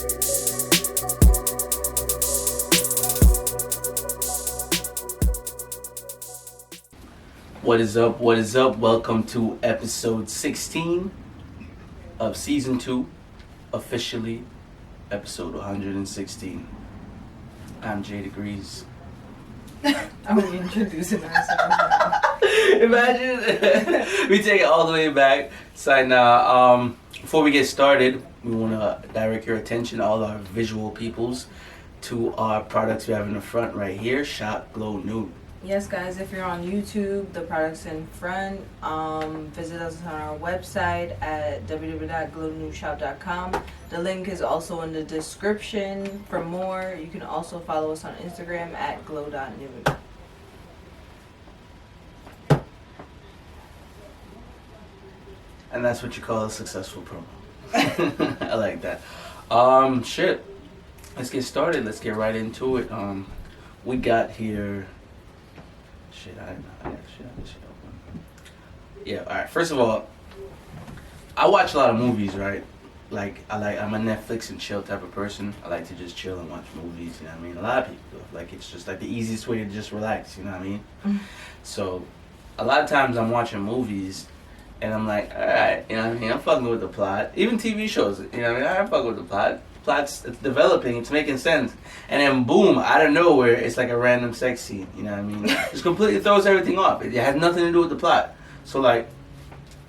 What is up? What is up? Welcome to episode 16 of season 2, officially episode 116. I'm Jay Degrees. I'm introducing myself. Imagine we take it all the way back. So now, before we get started, we want to direct your attention, all our visual peoples, to our products we have in the front right here. Shop Glow Nude. Yes, guys, if you're on YouTube, the product's in front. Visit us on our website at www.glownudeshop.com. The link is also in the description for more. You can also follow us on Instagram at glow.nude. And that's what you call a successful promo. I like that. Shit. Let's get started. Let's get right into it. We got here. Shit, I got this shit open. Yeah, alright. First of all, I watch a lot of movies, right? I'm a Netflix and chill type of person. I like to just chill and watch movies, you know what I mean? A lot of people do. Like, it's just like the easiest way to just relax, you know what I mean? So, a lot of times I'm watching movies and I'm like, alright, you know what I mean? I'm fucking with the plot. Even TV shows, you know what I mean? I'm fucking with the plot. Plot's it's developing, it's making sense, and then boom, out of nowhere, it's like a random sex scene. You know what I mean? Just completely throws everything off. It has nothing to do with the plot. So like,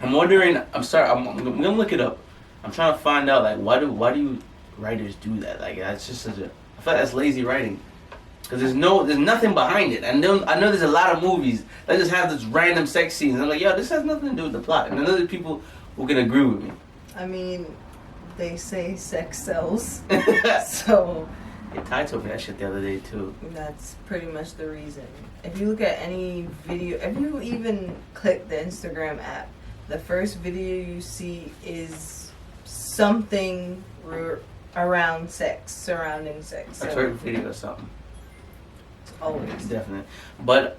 I'm wondering. I'm gonna look it up. I'm trying to find out like why do you writers do that? Like that's just such a. I feel like that's lazy writing, because there's nothing behind it. And I know there's a lot of movies that just have this random sex scenes. I'm like, yo, this has nothing to do with the plot. And I know there's people who can agree with me. I mean, they say sex sells, so Yeah, Ty told me that shit the other day too. that's pretty much the reason. If you look at any video, if you even click the Instagram app, the first video you see is something around sex, surrounding sex. A twerk video or something. It's always. Definitely. But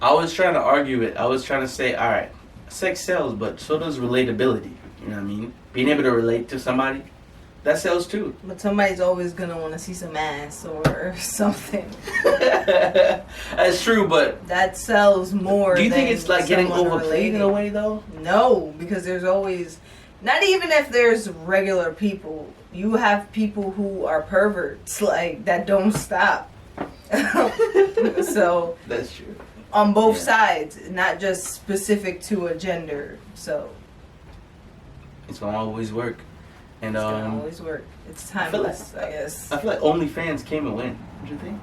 I was trying to argue it. I was trying to say, alright, sex sells, but so does relatability. You know what I mean? Being able to relate to somebody, that sells too. But somebody's always gonna want to see some ass or something. That's true, but That sells more. do you think than it's like getting someone overplayed in a way though? No, because there's always, not even if there's regular people, you have people who are perverts, like, that don't stop. So, That's true. on both Yeah. sides, not just specific to a gender. So, It's gonna always work. And it's gonna always work. It's I feel timeless, I guess. I feel like OnlyFans came and went. Don't you think?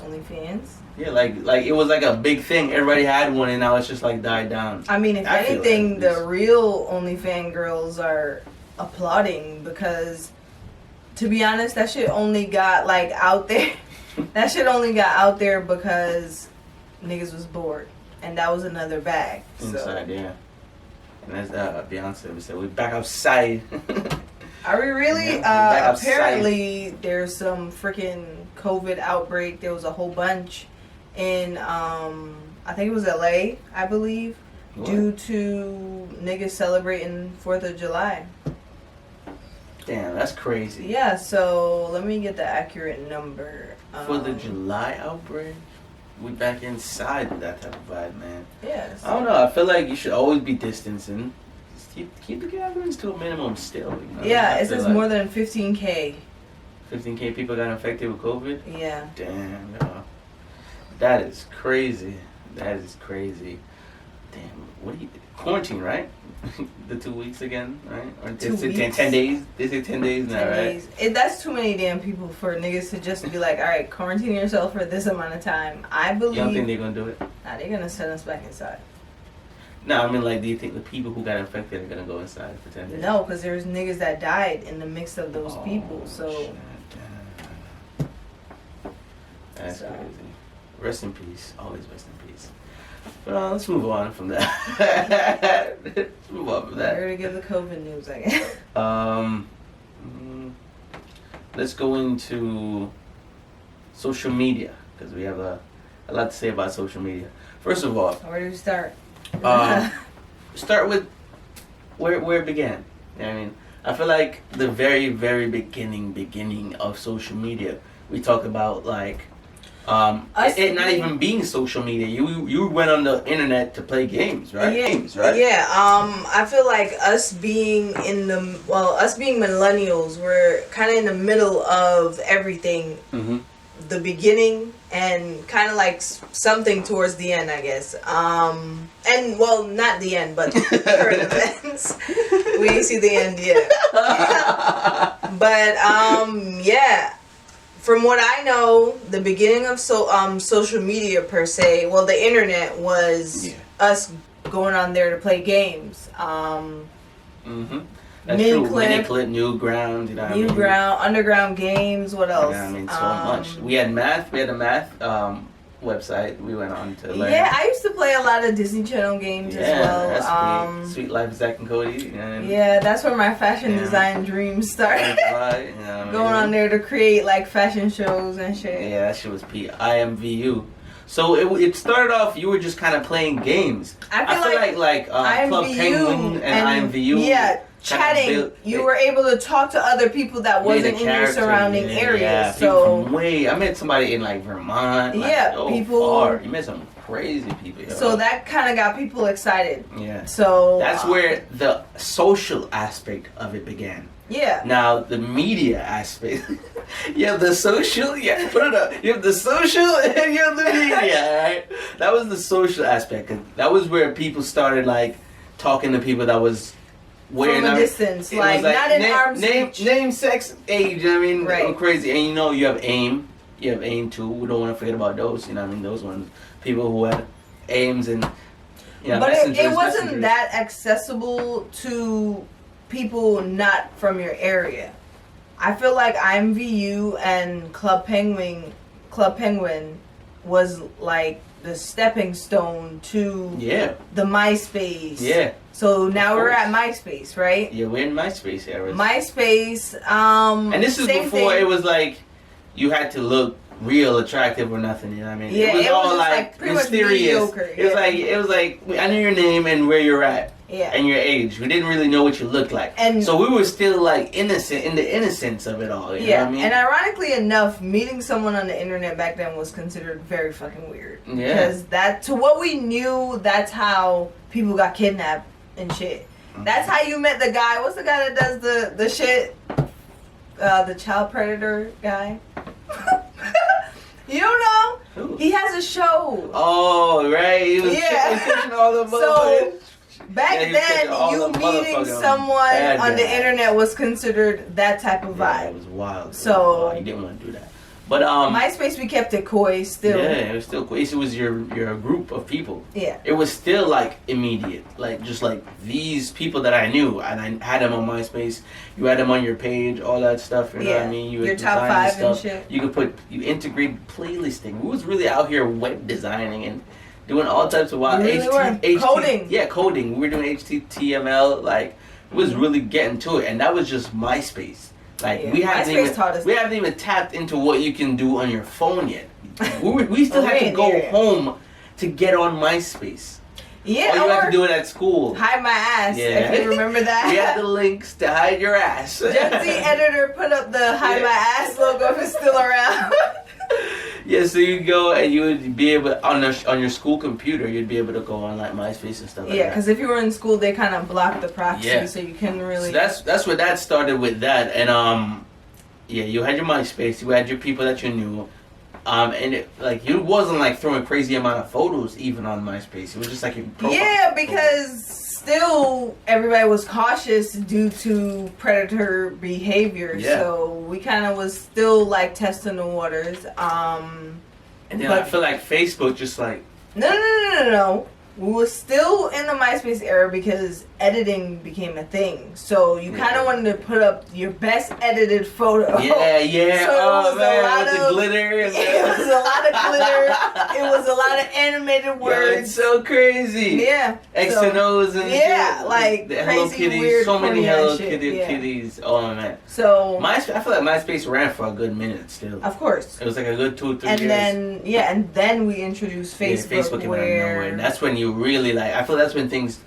OnlyFans? Yeah, like it was like a big thing. Everybody had one, and now it's just like died down. I mean, if I feel anything, like the real OnlyFans girls are applauding, because, to be honest, that shit only got like out there. That shit only got out there because niggas was bored, and that was another bag. Inside, yeah. And that's Beyonce. We said we're back outside. Are we really? Yeah, we're back outside. Apparently, there's some freaking COVID outbreak. There was a whole bunch in, I think it was LA, I believe, What? due to niggas celebrating 4th of July. Damn, that's crazy. Yeah, so let me get the accurate number. For the July outbreak, we back inside with that type of vibe, man. Yes. I don't know. I feel like you should always be distancing. Just keep the gatherings to a minimum still. You know? Yeah, I it feel says like more than 15K. 15K people got infected with COVID. Yeah. Damn, yo. That is crazy. That is crazy. Damn, what do you... Quarantine, right? The 2 weeks again, right? Or 2 they say weeks? 10 days? They say 10 days now, 10 right? days. That's too many damn people for niggas to just be like, all right, quarantine yourself for this amount of time. I believe. You don't think they're going to do it? Nah, they're gonna send us back inside. No, I mean, like, do you think the people who got infected are going to go inside for 10 days? No, because there's niggas that died in the mix of those people. So Shit, damn. That's So. crazy. Rest in peace. Always rest in peace. But let's move on from that. Let's move on from we're that. gonna give the COVID news, I guess. Let's go into social media, because we have a lot to say about social media. First of all, Where do we start? start with where it began. You know what I mean, I feel like the very, very beginning of social media, we talk about like it not even being social media. You went on the internet to play games, right? Yeah, Games, right? Yeah. I feel like us being millennials, we're kind of in the middle of everything. Mm-hmm. The beginning and kind of like something towards the end, I guess. And well, not the end, but current events. We ain't see the end yet. But yeah. From what I know, the beginning of social media per se, well, the internet was us going on there to play games. Mm-hmm. That's true. Miniclip, Newground, you know what I mean? Newground, Underground Games, what else? Yeah, I mean, so much. We had math. We had a math website we went on to learn. Yeah, I used to play a lot of Disney Channel games as well. That's Sweet Life of Zack and Cody. Yeah, that's where my fashion design dreams started. Right, Going on there to create like fashion shows and shit. Yeah, that shit was IMVU. So it started off, you were just kind of playing games. I feel like Club Penguin and IMVU. Yeah, chatting. You were able to talk to other people that wasn't in your surrounding area. Yeah, so from I met somebody in like Vermont. People. Far. You met some crazy people. Yo. So that kind of got people excited. Yeah. So that's where the social aspect of it began. Yeah. Now the media aspect. You have the social. Yeah. Put it up. You have the social and you have the media. Right. That was the social aspect. That was where people started like talking to people that was from a distance, like not in arm's reach. Name, sex, age. I mean, right. Crazy. And you have AIM. You have AIM too. We don't want to forget about those. You know what I mean? Those ones. People who had AIMs and but it wasn't that accessible to people not from your area. I feel like IMVU and Club Penguin was like the stepping stone to the MySpace. Yeah. So now we're at MySpace, right? Yeah, we're in MySpace era. MySpace. And this is before it was like you had to look real attractive or nothing. You know what I mean? Yeah, it was all like mysterious. It was like I knew your name and where you're at. Yeah. And your age. We didn't really know what you looked like. And so we were still like innocent in the innocence of it all. You know what I mean? And ironically enough, meeting someone on the internet back then was considered very fucking weird. Yeah. Because to what we knew, that's how people got kidnapped and shit. Mm-hmm. That's how you met the guy. What's the guy that does the shit? The child predator guy. You don't know? Who? He has a show. Oh, right. He was all the so back then, you meeting someone on the internet was considered that type of vibe. It was wild. So you didn't want to do that. But MySpace, we kept it coy still. Yeah, it was still coy. It was your group of people. Yeah. It was still like immediate, like just like these people that I knew, and I had them on MySpace. You had them on your page, all that stuff. You know what I mean? You your top 5 stuff. And shit. You integrate playlisting. We was really out here web designing and doing all types of wild coding. Yeah, coding. We were doing HTML. Like it was really getting to it, and that was just MySpace. Like we haven't even tapped into what you can do on your phone yet. We still had to go home to get on MySpace. Yeah, or you had to do it at school. Hide my ass. Yeah. If you remember that. We had the links to hide your ass. Just the editor put up the hide my ass logo if it's still around. Yeah, so you'd go and you would be able on your school computer. You'd be able to go on like MySpace and stuff like that. Yeah, because if you were in school, they kind of blocked the proxy, so you couldn't really. So that's where that started with that, and you had your MySpace, you had your people that you knew, and it wasn't like throwing crazy amount of photos even on MySpace. It was just like your profile. Yeah, because still everybody was cautious due to predator behavior, so we kind of was still like testing the waters. And then I feel like Facebook just like no. We were still in the MySpace era because editing became a thing. So you kind of wanted to put up your best edited photo. Yeah. So it was a lot of glitter. It was a lot of glitter. It was a lot of animated words. Yeah, it's so crazy. Yeah. X and O's and shit. Like the crazy, Hello Kitties. weird, so many Hello Kitty Kitties. Oh man. So I feel like MySpace ran for a good minute still. Of course. It was like a good 2 or 3 years. And then we introduced Facebook. Facebook came out of nowhere. That's when you really I feel that's when things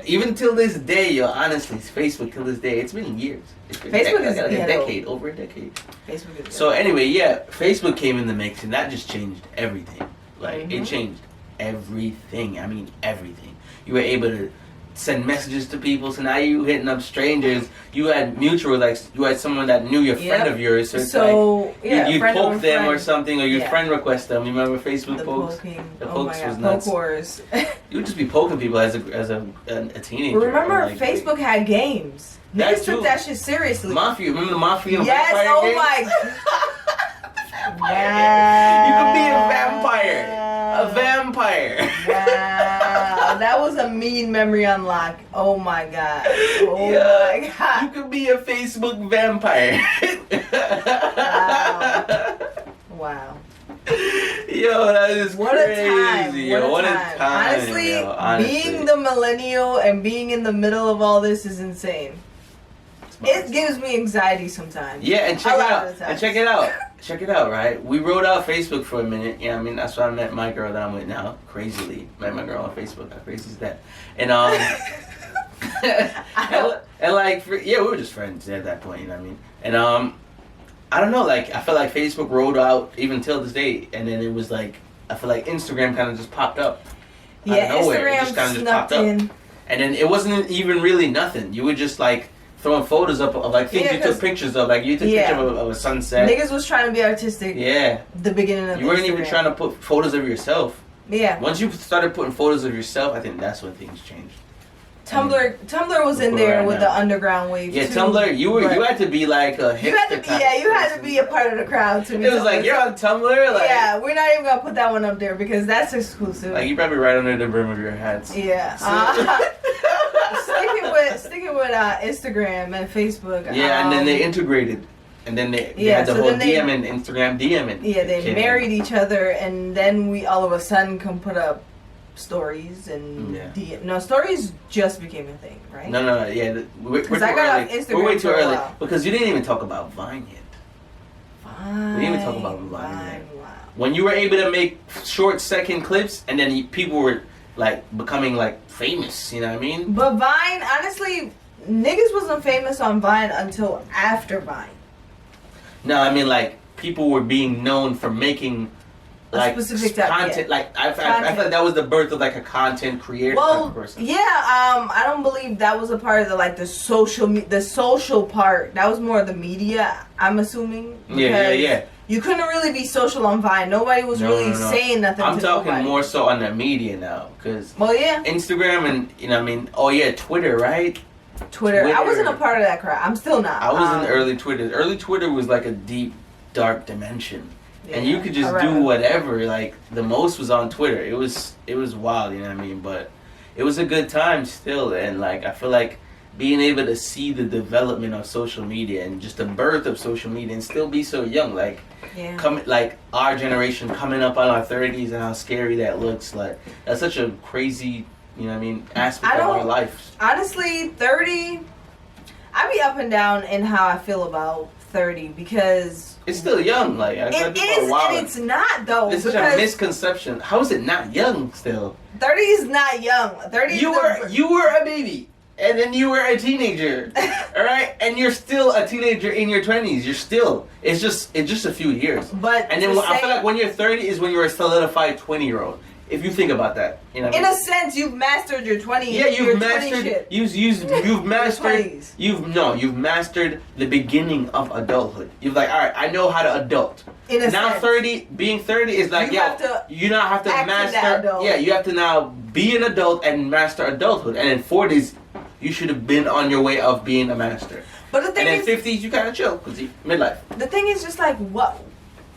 Even till this day, yo, honestly, Facebook till this day, it's been years. It's been Facebook is like a ghetto. decade, over a decade. Facebook is So anyway, yeah, Facebook came in the mix, and that just changed everything. Like, Mm-hmm. it changed everything. I mean, everything. You were able to send messages to people, so now you hitting up strangers. You had mutual, like, you had someone that knew your friend of yours, so it's like, you'd poke them or something, or you'd friend request them. You remember Facebook the pokes? poking. The Oh pokes my was God, nuts. poke wars. You would just be poking people as a teenager. Remember, like, Facebook had games. That Niggas took too. that shit seriously. Mafia, remember the Mafia and Yes, Vampire oh games? my. You could be a vampire. A vampire. Wow, that was a mean memory unlock. Oh my god. Oh Yeah. my god. You could be a Facebook vampire. Wow. Yo, that is What crazy. a time. Yo, What a time. Honestly, yo, honestly. being the millennial and being in the middle of all this is insane. It gives me anxiety sometimes. Yeah, and A check it lot out. of the And times. check it out. Check it out, right? We rode out Facebook for a minute. Yeah, I mean, that's why I met my girl that I'm with now. Crazily. Met my girl on Facebook. How crazy is that? And, and like, we were just friends at that point, you know what I mean? And, I don't know, like, I feel like Facebook rolled out even till this day. And then it was like, I feel like Instagram kind of just popped up. Yeah, out of nowhere. It Instagram just kind of just snuck popped up. in. And then it wasn't even really nothing. You would just, like, throwing photos up of like things Yeah, you took 'cause- pictures of, like you took pictures of a sunset. Niggas was trying to be artistic. Yeah. The beginning of You weren't even Instagram. trying to put photos of yourself. Yeah. Once you started putting photos of yourself, I think that's when things changed. Tumblr was in there with the underground wave. Yeah, too, Tumblr. You but had to be like a hipster. you had to be you had to be a part of the crowd to be. It was like you're on Tumblr. Like, yeah, we're not even gonna put that one up there because that's exclusive. Like you probably right under the brim of your hats. Yeah. Sticking with Instagram and Facebook. Yeah, and then they integrated. And then they had the so whole then they- DM and Instagram DMing. Yeah, they married each other, and then we all of a sudden can put up stories and stories just became a thing, right? No, yeah. We're too I got early. off Instagram We're way too for a early while. because you didn't even talk about Vine yet. Fine. We didn't even talk about Vine yet. Wow. When you were able to make short second clips, and then people were like becoming like famous. You know what I mean? But Vine, honestly, niggas wasn't famous on Vine until after Vine. No, I mean like people were being known for making like specific type, content. yeah. Like I feel like that was the birth of like a content creator type Well, of person. yeah, I don't believe that was a part of the social part. That was more of the media, I'm assuming. Yeah. You couldn't really be social on Vine. Nobody was really No. saying nothing. I'm to talking nobody. more so on the media now, because Well, yeah, Instagram and Twitter, right? Twitter. I wasn't a part of that crowd. I'm still not. I was in early Twitter. Early Twitter was like a deep, dark dimension. And you could just do whatever. Like the most was on Twitter. It was wild, you know what I mean? But it was a good time still, and like I feel like being able to see the development of social media and just the birth of social media and still be so young, like like our generation coming up on our 30s and how scary that looks. Like that's such a crazy, you know what I mean, aspect of our life. Honestly, 30. I be up and down in how I feel about 30 because It's still young, like I it is, and it's not though. It's such a misconception. How is it not young still? 30 is not young. 30. You were a baby, and then you were a teenager, all right, and you're still a teenager in your 20s. You're still. It's just a few years. But and then I feel like when you're 30 is when you're a solidified 20-year-old. If you think about that, you know. In a sense, you've mastered your 20s. Yeah, you've mastered. You've mastered. 20s. You've mastered the beginning of adulthood. You've like, all right, I know how to adult. In a Now sense. 30, being 30 is like, You have to you now have to act in that master. adult. Yeah, you have to now be an adult and master adulthood. And in 40s, you should have been on your way of being a master. But the thing And in is, 50s, you kind of chill because midlife. the thing is just like, what?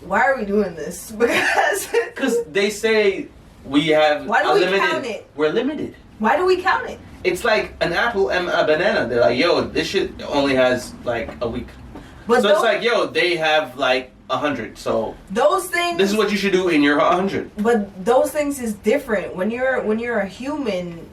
Why are we doing this? Because they say we have Why do we limited. count it? We're limited. Why do we count it? It's like an apple and a banana. They're like, yo, this shit only has like a week. But So it's like, yo, they have like 100. So those things. this is what you should do in your 100. But those things is different. When you're a human,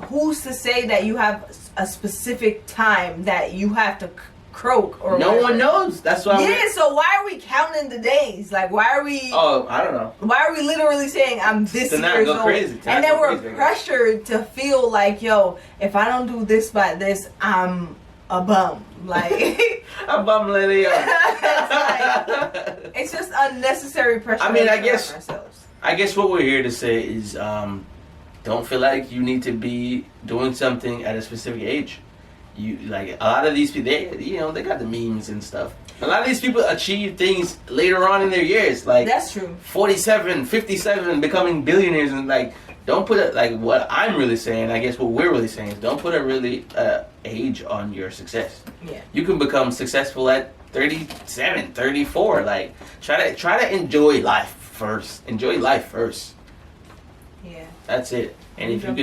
who's to say that you have a specific time that you have to croak or no whatever. one knows. That's why. Yeah, so why are we counting the days? Like, why are we? Oh, I don't know. Why are we literally saying I'm this To not years go old? crazy. To And not then go we're crazy, I guess. pressured to feel like, yo, if I don't do this by this, I'm a bum. Like, A bum lady. it's just unnecessary pressure. I mean, to I put guess- on ourselves. I guess what we're here to say is, don't feel like you need to be doing something at a specific age. You like a lot of these people, they got the memes and stuff. A lot of these people achieve things later on in their years, like That's true. 47, 57, becoming billionaires, and like don't put it like what I'm really saying. I guess what we're really saying is don't put a really age on your success. Yeah. You can become successful at 37, 34. Like try to enjoy life first. Enjoy life first. Yeah. That's it. And if you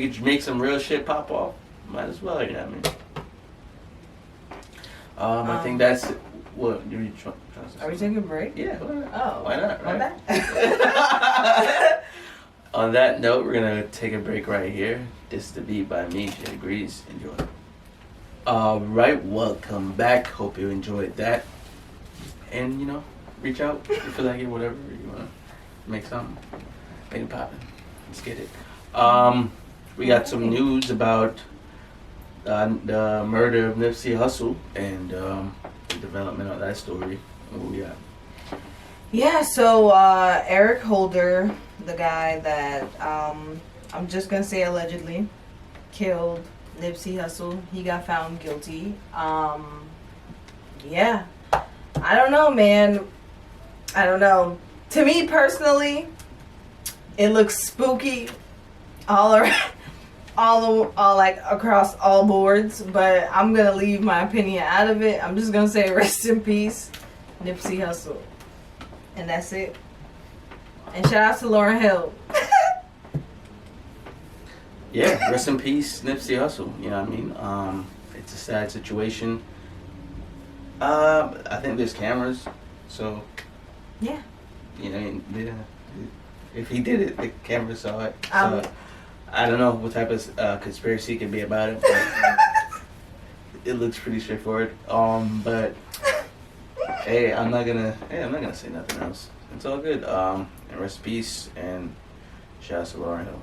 can make some real shit pop off, might as well. You know what I mean? I think that's what you're trying to say. Are we taking a break? Yeah. Oh. Why not? My Right? bad. On that note, we're gonna take a break right here. This is the beat by me. She agrees. Enjoy. Alright, welcome back. Hope you enjoyed that. And reach out if you feel like it, whatever you wanna make something. Make it poppin'. Let's get it. We got some news about the murder of Nipsey Hussle and the development of that story. What we got? Yeah, so Eric Holder, the guy that I'm just gonna say allegedly killed Nipsey Hussle, he got found guilty. Yeah, I don't know, man. I don't know. To me personally, it looks spooky all around, all like across all boards. But I'm gonna leave my opinion out of it. I'm just gonna say rest in peace, Nipsey Hussle. And that's it. And shout out to Lauryn Hill. Yeah, rest in peace, Nipsey Hussle. You know what I mean? It's a sad situation. I think there's cameras, so Yeah. if he did it, the camera saw it. So I don't know what type of conspiracy could be about it, but it looks pretty straightforward. But hey, I'm not gonna say nothing else. It's all good. And rest in peace, and shout out to Lauryn Hill.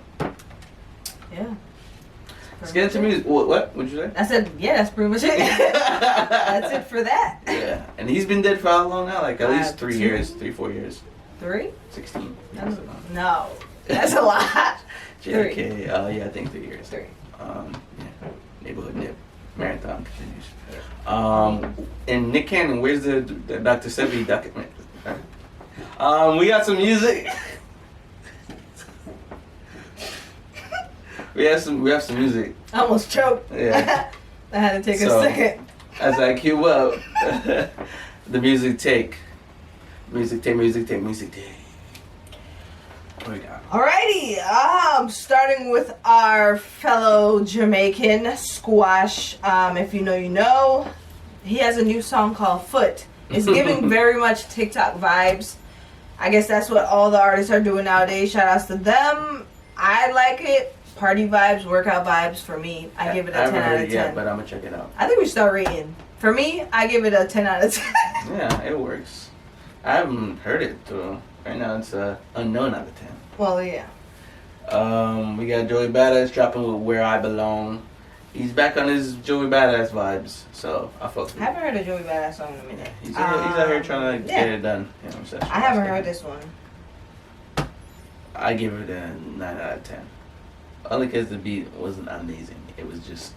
Yeah. Let's get into music. What? What'd you say? I said, yeah, that's pretty much it. That's it for that. Yeah, and he's been dead for how long now? Like at least 3 years, 4 years. 3? 16. No, that's a lot. JK, yeah, I think 3 years. 3. Yeah, neighborhood nip. Marathon continues. And Nick Cannon, where's the Dr. Sebi document? We got some music. we have some music. I almost choked. Yeah. I had to take a So, second. As I cue up, the music take. Music take. What we got? Alrighty, starting with our fellow Jamaican Squash. If you know, you know. He has a new song called Foot. It's giving very much TikTok vibes. I guess that's what all the artists are doing nowadays. Shout outs to them. I like it. Party vibes, workout vibes for me. I give it a 10 out of 10. Yeah, but I'm gonna check it out. I think we should start rating. For me, I give it a 10 out of 10. Yeah, it works. I haven't heard it though. Right now it's unknown out of 10. Well, yeah. We got Joey Badass dropping with Where I Belong. He's back on his Joey Badass vibes, so I fuck with I haven't heard a Joey Badass song in a minute. He's out here trying to get it done. You know what I'm saying? I haven't heard this one. I give it a 9 out of 10. Only because the beat wasn't amazing. It was just...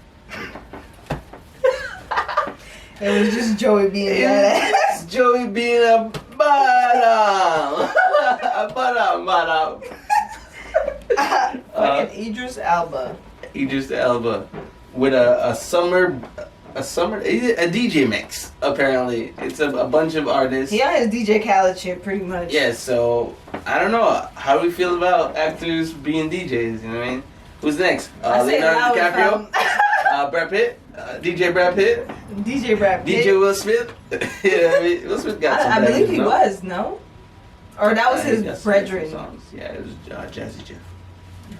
It was just Joey being badass. Joey being a bottom. A bottom. Fucking Idris Elba. Idris Elba with a DJ mix. Apparently, it's a bunch of artists. He on his DJ Khaled shit, pretty much. Yeah, so I don't know how do we feel about actors being DJs. You know what I mean? Who's next? Leonardo DiCaprio, Brad Pitt, DJ Brad Pitt, DJ Brad Pitt, DJ Will Smith. Yeah, I mean, Will Smith got some. I believe he bangers, was no, or that was his brethren. Songs. Yeah, it was Jazzy Jeff.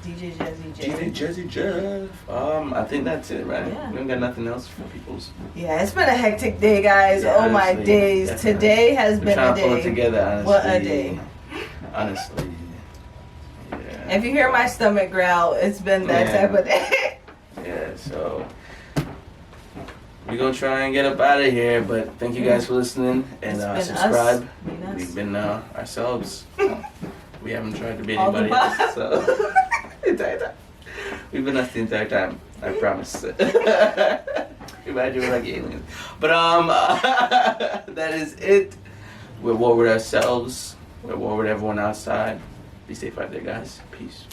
DJ Jazzy J. DJ Jazzy Jeff. I think that's it, right? Yeah. We don't got nothing else for people's. Yeah, it's been a hectic day, guys. Yeah, Oh my honestly, days. definitely. Today has We're been trying a to pull it day. together, honestly. What a day. Honestly. Yeah. If you hear my stomach growl, it's been that type of day. Yeah, so we're gonna try and get up out of here, but thank you guys for listening and It's been subscribe. us. Been us. We've been ourselves. We haven't tried to be All the anybody else, time. so entire time. We've been us the entire time. I promise. Imagine we're like aliens. But that is it. We're war with ourselves. We're war with everyone outside. Be safe out there, guys. Peace.